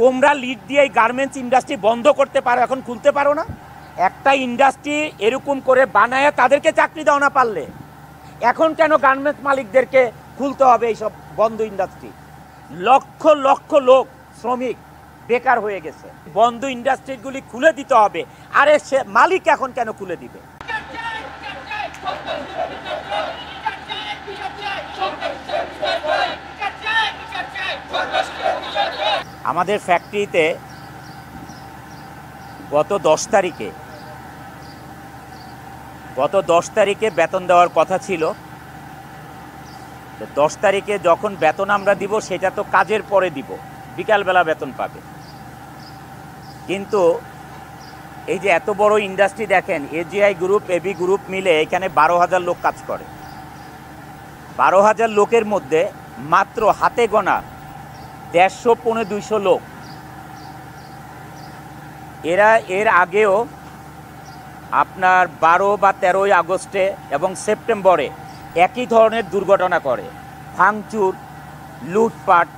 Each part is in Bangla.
তোমরা লিড দিয়ে গার্মেন্টস ইন্ডাস্ট্রি বন্ধ করতে পারো, এখন খুলতে পারো না? একটা ইন্ডাস্ট্রি এরকম করে বানায় তাদেরকে চাকরি দাও না পারলে, এখন কেন গার্মেন্টস মালিকদেরকে খুলতে হবে এইসব বন্ধ ইন্ডাস্ট্রি? লক্ষ লক্ষ লোক শ্রমিক বেকার হয়ে গেছে। বন্ধ ইন্ডাস্ট্রিগুলি খুলে দিতে হবে। আরে সে মালিক এখন কেন খুলে দিবে? আমাদের ফ্যাক্টরিতে গত 10 তারিখে বেতন দেওয়ার কথা ছিল। 10 তারিখে যখন বেতন আমরা দিব সেটা তো কাজের পরে দিব, বিকালবেলা বেতন পাবে। কিন্তু এই যে এত বড় ইন্ডাস্ট্রি দেখেন, এজিআই গ্রুপ, এবি গ্রুপ মিলে এখানে 12,000 লোক কাজ করে। 12,000 লোকের মধ্যে মাত্র হাতে গোনা 150-200 লোক। এরা এর আগেও আপনার 12 বা 13 আগস্টে এবং সেপ্টেম্বরে একই ধরনের দুর্ঘটনা করে, ভাঙচুর, লুটপাট,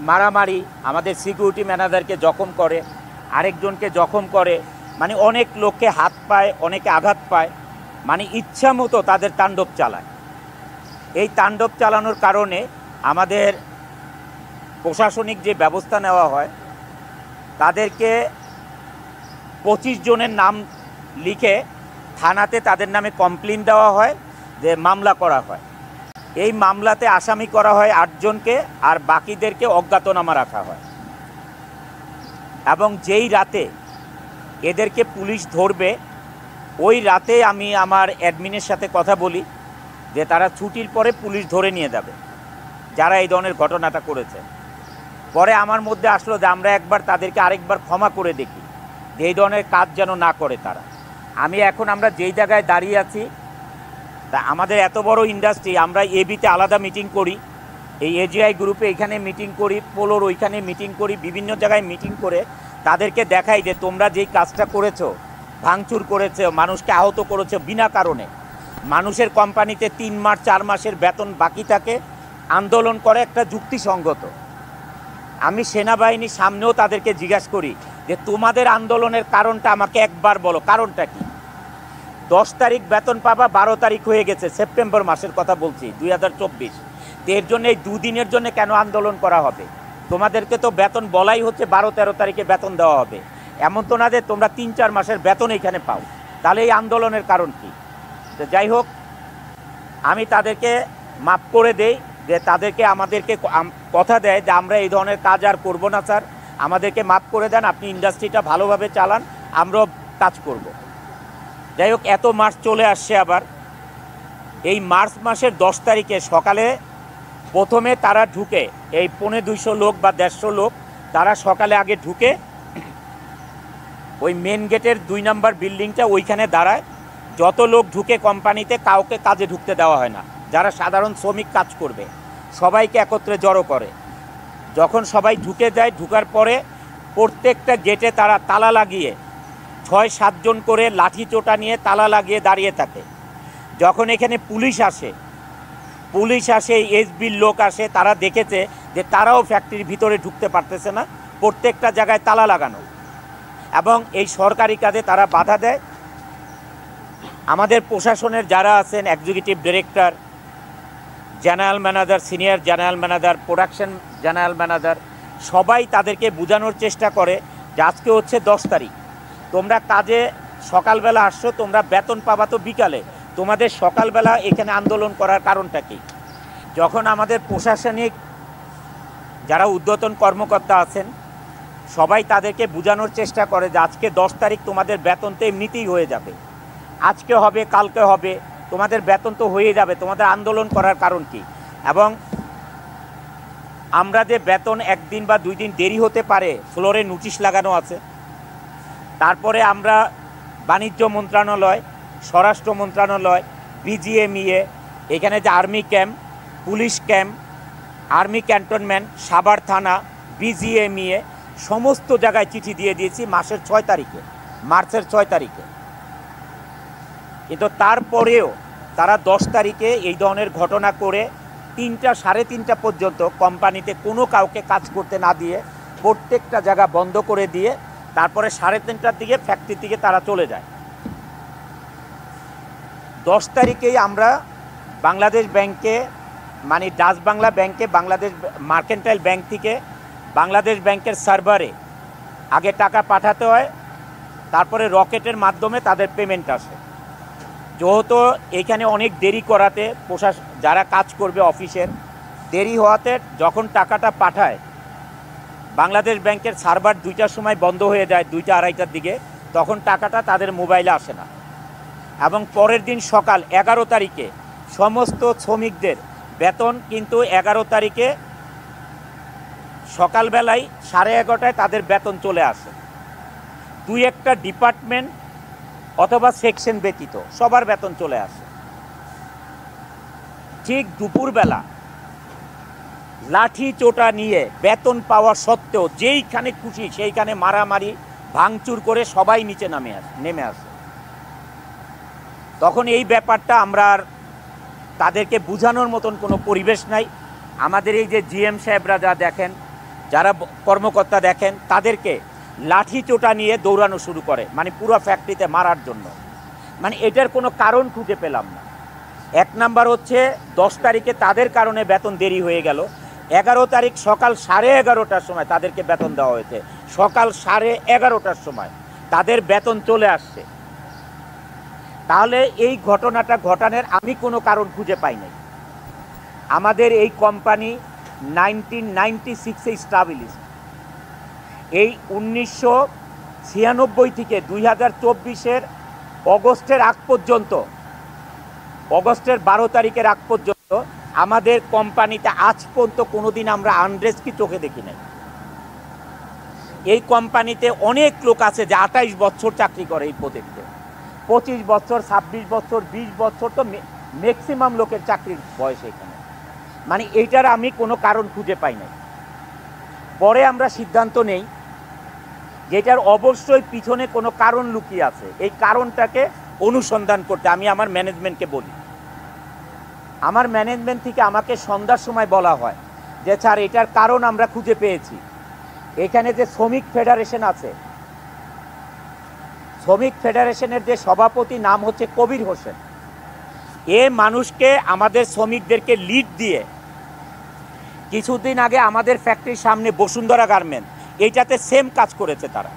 মারামারি, আমাদের সিকিউরিটি ম্যানেজারকে জখম করে, আরেকজনকে জখম করে, মানে অনেক লোককে হাত পায়, অনেকে আঘাত পায়, মানে ইচ্ছা মতো তাদের তাণ্ডব চালায়। এই তাণ্ডব চালানোর কারণে আমাদের প্রশাসনিক যে ব্যবস্থা নেওয়া হয়, তাদেরকে 25 জনের নাম লিখে থানাতে তাদের নামে কমপ্লেন দেওয়া হয়, যে মামলা করা হয়। এই মামলাতে আসামি করা হয় 8 জনকে, আর বাকিদেরকে অজ্ঞাতনামা রাখা হয়। এবং যেই রাতে এদেরকে পুলিশ ধরবে, ওই রাতে আমি আমার অ্যাডমিনের সাথে কথা বলি যে তারা ছুটির পরে পুলিশ ধরে নিয়ে যাবে যারা এই ধরনের ঘটনাটা করেছে। পরে আমার মধ্যে আসলো যে আমরা একবার তাদেরকে আরেকবার ক্ষমা করে দেখি, যে এই ধরনের কাজ যেন না করে তারা। আমরা যেই জায়গায় দাঁড়িয়ে আছি, তা আমাদের এত বড় ইন্ডাস্ট্রি, আমরা এবিতে আলাদা মিটিং করি, এই এজিআই গ্রুপে এখানে মিটিং করি, পোলোর ওইখানে মিটিং করি, বিভিন্ন জায়গায় মিটিং করে তাদেরকে দেখাই যে তোমরা যেই কাজটা করেছো, ভাঙচুর করেছো, মানুষকে আহত করেছো বিনা কারণে, মানুষের কোম্পানিতে 3 মাস 4 মাসের বেতন বাকি থাকে, আন্দোলন করে একটা যুক্তিসঙ্গত। আমি সেনাবাহিনীর সামনেও তাদেরকে জিজ্ঞাসা করি যে তোমাদের আন্দোলনের কারণটা আমাকে একবার বলো, কারণটা কি? 10 তারিখ বেতন পাবা, 12 তারিখ হয়ে গেছে, সেপ্টেম্বর মাসের কথা বলছি 2024। এর জন্য এই 2 দিনের জন্য কেন আন্দোলন করা হবে? তোমাদেরকে তো বেতন বলাই হচ্ছে 12-13 তারিখে বেতন দেওয়া হবে, এমন তো না যে তোমরা 3-4 মাসের বেতন এখানে পাও। তাহলে এই আন্দোলনের কারণ কি? তো যাই হোক, আমি তাদেরকে মাফ করে দেই, যে তাদেরকে আমাদেরকে কথা দেয় যে আমরা এই ধরনের কাজ আর করব না স্যার, আমাদেরকে মাফ করে দেন, আপনি ইন্ডাস্ট্রিটা ভালোভাবে চালান, আমরাও কাজ করব। যাই হোক, এত মাস চলে আসছে। আবার এই মার্চ মাসের 10 তারিখে সকালে প্রথমে তারা ঢুকে, এই 250 লোক বা 150 লোক, তারা সকালে আগে ঢুকে ওই মেন গেটের 2 নম্বর বিল্ডিংটা ওইখানে দাঁড়ায়। যত লোক ঢুকে কোম্পানিতে কাউকে কাজে ঢুকতে দেওয়া হয় না, যারা সাধারণ শ্রমিক কাজ করবে সবাইকে একত্রে জড়ো করে। যখন সবাই ঢুকে যায়, ঢুকার পরে প্রত্যেকটা গেটে তারা তালা লাগিয়ে 6-7 জন করে লাঠি চোটা নিয়ে তালা লাগিয়ে দাঁড়িয়ে থাকে। যখন এখানে পুলিশ আসে, এসবির লোক আসে, তারা দেখেছে যে তারাও ফ্যাক্টরির ভিতরে ঢুকতে পারতেছে না, প্রত্যেকটা জায়গায় তালা লাগানো, এবং এই সরকারি কাজে তারা বাধা দেয়। আমাদের প্রশাসনের যারা আছেন, executive director, general manager, senior general manager, production general manager, সবাই তাদেরকে বোঝানোর চেষ্টা করে যে আজকে হচ্ছে 10 তারিখ, তোমরা কাজে সকালবেলা আসছো, তোমরা বেতন পাবা তো বিকালে, তোমাদের সকালবেলা এখানে আন্দোলন করার কারণটা কি? যখন আমাদের প্রশাসনিক যারা ঊর্ধ্বতন কর্মকর্তা আছেন, সবাই তাদেরকে বোঝানোর চেষ্টা করে যে আজকে 10 তারিখ, তোমাদের বেতন তো এমনিতেই হয়ে যাবে, আজকে হবে, কালকে হবে, তোমাদের বেতন তো হয়ে যাবে, তোমাদের আন্দোলন করার কারণ কি? এবং আমরা যে বেতন 1 দিন বা 2 দিন দেরি হতে পারে, ফ্লোরে নোটিশ লাগানো আছে। তারপরে আমরা বাণিজ্য মন্ত্রণালয়, স্বরাষ্ট্র মন্ত্রণালয়, বিজিএমইএ, এখানে যে army camp, police camp, army cantonment, Savar থানা, বিজিএমইএ, সমস্ত জায়গায় চিঠি দিয়ে দিয়েছি মার্চের 6 তারিখে। কিন্তু তারপরেও তারা 10 তারিখে এই ধরনের ঘটনা করে 3টা সাড়ে 3টা পর্যন্ত কোম্পানিতে কোনো কাউকে কাজ করতে না দিয়ে প্রত্যেকটা জায়গা বন্ধ করে দিয়ে তারপরে 3:30টার দিকে ফ্যাক্টরি থেকে তারা চলে যায়। 10 তারিখেই আমরা বাংলাদেশ ব্যাংকে মানে ডাচ বাংলা ব্যাংকে বাংলাদেশ মার্কেন্টাইল ব্যাংক থেকে বাংলাদেশ ব্যাংকের সার্ভারে আগে টাকা পাঠাতে হয়, তারপরে রকেটের মাধ্যমে তাদের পেমেন্ট আসে। যেহেতু এখানে অনেক দেরি করাতে যারা কাজ করবে অফিসের দেরি হওয়াতে যখন টাকাটা পাঠায় বাংলাদেশ ব্যাংকের সার্ভার 2টার সময় বন্ধ হয়ে যায়, 2টা আড়াইটার দিকে, তখন টাকাটা তাদের মোবাইলে আসে না। এবং পরের দিন সকাল 11 তারিখে সমস্ত শ্রমিকদের বেতন কিন্তু 11 তারিখে সকালবেলায় 11:30টায় তাদের বেতন চলে আসে। 2-1টা ডিপার্টমেন্ট অথবা সেকশন ব্যতীত সবার বেতন চলে আসে। ঠিক দুপুরবেলা লাঠি চোটা নিয়ে বেতন পাওয়া সত্ত্বেও যেইখানে খুশি সেইখানে মারামারি ভাঙচুর করে সবাই নিচে নেমে আসে। তখন এই ব্যাপারটা আমরা আর তাদেরকে বোঝানোর মতন কোনো পরিবেশ নাই। আমাদের এই যে জিএম সাহেবরা যা দেখেন, যারা কর্মকর্তা দেখেন, তাদেরকে লাঠি চোটা নিয়ে দৌড়ানো শুরু করে, মানে পুরো ফ্যাক্টরিতে মারার জন্য। মানে এটার কোনো কারণ খুঁজে পেলাম না। 1 নাম্বার হচ্ছে 10 তারিখে তাদের কারণে বেতন দেরি হয়ে গেল। 11 তারিখ সকাল 11:30টার সময় তাদেরকে বেতন দেওয়া হয়েছে, সকাল 11:30টার সময় তাদের বেতন চলে আসছে। তাহলে এই ঘটনাটা ঘটানোর আমি কোনো কারণ খুঁজে পাই নাই। আমাদের এই কোম্পানি 1996-এ স্টাবলিশড। এই 1996 থেকে 2024-এর অগস্টের আগ পর্যন্ত, অগস্টের 12 তারিখের আগ পর্যন্ত আমাদের কোম্পানিতে আজ পর্যন্ত কোনোদিন আমরা আনরেস্ট কি চোখে দেখি নাই। এই কোম্পানিতে অনেক লোক আছে যে 28 বছর চাকরি করে এই প্রজেক্টে, 25 বছর, 26 বছর, 20 বছর, তো ম্যাক্সিমাম লোকের চাকরির বয়স এখানে। মানে এইটার আমি কোনো কারণ খুঁজে পাই নাই। পরে আমরা সিদ্ধান্ত নেই যেটার অবশ্যই পিছনে কোনো কারণ লুকিয়ে আছে, এই কারণটাকে অনুসন্ধান করতে আমি আমার ম্যানেজমেন্টকে বলি। আমার ম্যানেজমেন্ট থেকে আমাকে সন্ধ্যার সময় বলা হয় যে স্যার এটার কারণ আমরা খুঁজে পেয়েছি। এখানে যে শ্রমিক ফেডারেশন আছে, শ্রমিক ফেডারেশনের যে সভাপতি নাম হচ্ছে কবির হোসেন, এ মানুষকে আমাদের শ্রমিকদেরকে লিড দিয়ে কিছুদিন আগে আমাদের ফ্যাক্টরির সামনে বসুন্ধরা গার্মেন্ট এইটাতে সেম কাজ করেছে তারা,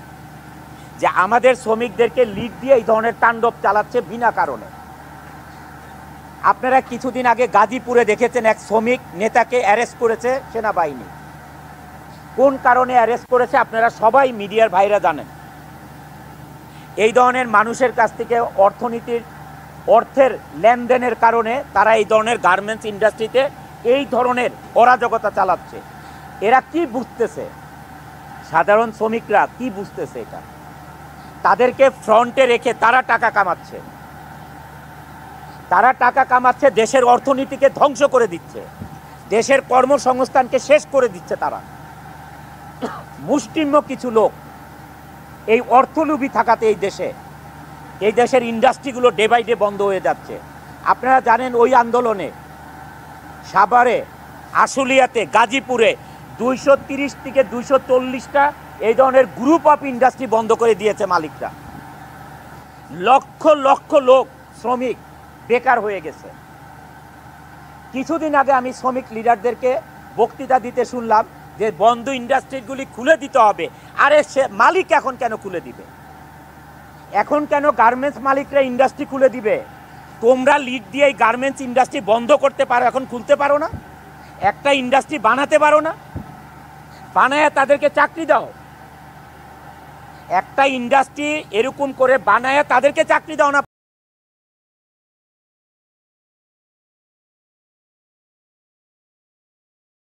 যে আমাদের শ্রমিকদেরকে লিড দিয়ে এই ধরনের তাণ্ডব চালাচ্ছে বিনা কারণে। আপনারা কিছুদিন আগে গাজীপুরে দেখেছেন এক শ্রমিক নেতাকে অ্যারেস্ট করেছে সেনাবাহিনী। কোন কারণে অ্যারেস্ট করেছে আপনারা সবাই মিডিয়ার ভাইরা জানেন। এই ধরনের মানুষের কাছ থেকে অর্থের লেনদেনের কারণে তারা এই ধরনের গার্মেন্টস ইন্ডাস্ট্রিতে এই ধরনের অরাজকতা চালাচ্ছে। এরা কি বুঝতেছে? সাধারণ শ্রমিকরা কি বুঝতেছে? এটা তাদেরকে ফ্রন্টে রেখে তারা টাকা কামাচ্ছে, তারা টাকা কামাচ্ছে, দেশের অর্থনীতিকে ধ্বংস করে দিচ্ছে, দেশের কর্মসংস্থানকে শেষ করে দিচ্ছে তারা। মুষ্টিমেয় কিছু লোক এই অর্থলোভী থাকাতে এই দেশের ইন্ডাস্ট্রিগুলো ডে বাই ডে বন্ধ হয়ে যাচ্ছে। আপনারা জানেন ওই আন্দোলনে সাভারে, আশুলিয়াতে, গাজীপুরে 230 থেকে 240টা এই ধরনের গ্রুপ অফ ইন্ডাস্ট্রি বন্ধ করে দিয়েছে মালিকরা। লক্ষ লক্ষ লোক শ্রমিক বেকার হয়ে গেছে। কিছুদিন আগে আমি শ্রমিক লিডারদেরকে বক্তৃতা দিতে শুনলাম যে বন্ধ ইন্ডাস্ট্রিগুলি খুলে দিতে হবে। আরে সে মালিক এখন কেন খুলে দিবে? এখন কেন গার্মেন্টস মালিকরা ইন্ডাস্ট্রি খুলে দিবে? তোমরা লিড দিয়ে এই গার্মেন্টস ইন্ডাস্ট্রি বন্ধ করতে পারো, এখন খুলতে পারো না? একটা ইন্ডাস্ট্রি বানাতে পারো না? বানায় তাদেরকে চাকরি দাও। একটা ইন্ডাস্ট্রি এরকম করে বানায় তাদেরকে চাকরি দাও না।